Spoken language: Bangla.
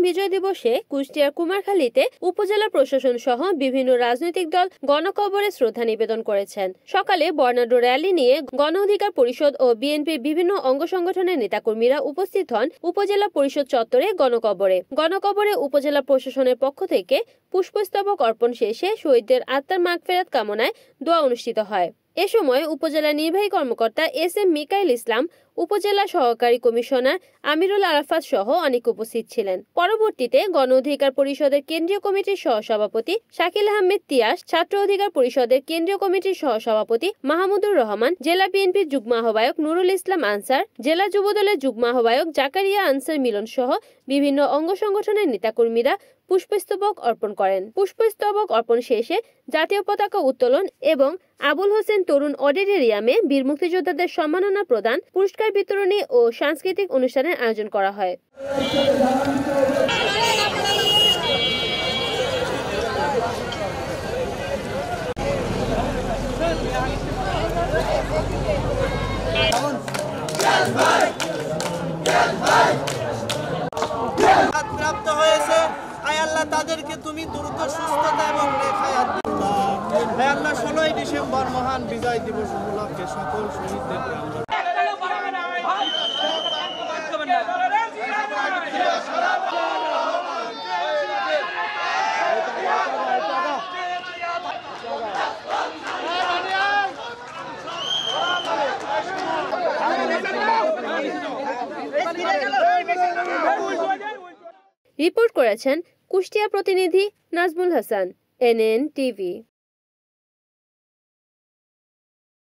বিজয় দিবসে কুষ্টিয়ার কুমারখালীতে উপজেলা প্রশাসন সহ বিভিন্ন রাজনৈতিক দল গণকবরে শ্রদ্ধা নিবেদন করেছেন। সকালে বর্ণাঢ্য র্যালি নিয়ে গণ অধিকার পরিষদ ও বিএনপির বিভিন্ন অঙ্গ সংগঠনের নেতাকর্মীরা উপস্থিত হন উপজেলা পরিষদ চত্বরে গণকবরে উপজেলা প্রশাসনের পক্ষ থেকে পুষ্পস্তবক অর্পণ শেষে শহীদদের আত্মার মাগফিরাত কামনায় দোয়া অনুষ্ঠিত হয়। এ সময় উপজেলা নির্বাহী কর্মকর্তা এস.এম. মিকাইল ইসলাম, উপজেলা সহকারী কমিশনার আমিরুল আরাফাত সহ অনেক উপস্থিত ছিলেন। পরবর্তীতে গণ অধিকার পরিষদের কেন্দ্রীয় কমিটির সহসভাপতি শাকিল আহমেদ তিয়াস, ছাত্র অধিকার পরিষদের কেন্দ্রীয় কমিটির সহসভাপতি মাহমুদুর রহমান, জেলা বিএনপির যুগ্ম আহ্বায়ক নুরুল ইসলাম আনসার, জেলা যুবদলের যুগ্ম আহ্বায়ক জাকারিয়া আনসার মিলন সহ বিভিন্ন অঙ্গ সংগঠনের নেতাকর্মীরা পুষ্পস্তবক অর্পণ করেন। পুষ্পস্তবক অর্পণ শেষে জাতীয় পতাকা উত্তোলন এবং আবুল হোসেন তরুণ অডিটোরিয়ামে বীর মুক্তিযোদ্ধাদের সম্মাননা প্রদান, পুরস্কার বিতরণী ও সাংস্কৃতিক অনুষ্ঠানের আয়োজন করা হয়। প্রাপ্ত হয়েছে, আয় আল্লাহ তাদেরকে তুমি দ্রুত সুস্থতা এবং নেখায়াত দিও। আয় আল্লাহ 16ই ডিসেম্বর মহান বিজয় দিবস উপলক্ষে সকল শহীদদেরকে আমরা রিপোর্ট করেছেন কুষ্টিয়া প্রতিনিধি নাজমুল হাসান, NN টিভি।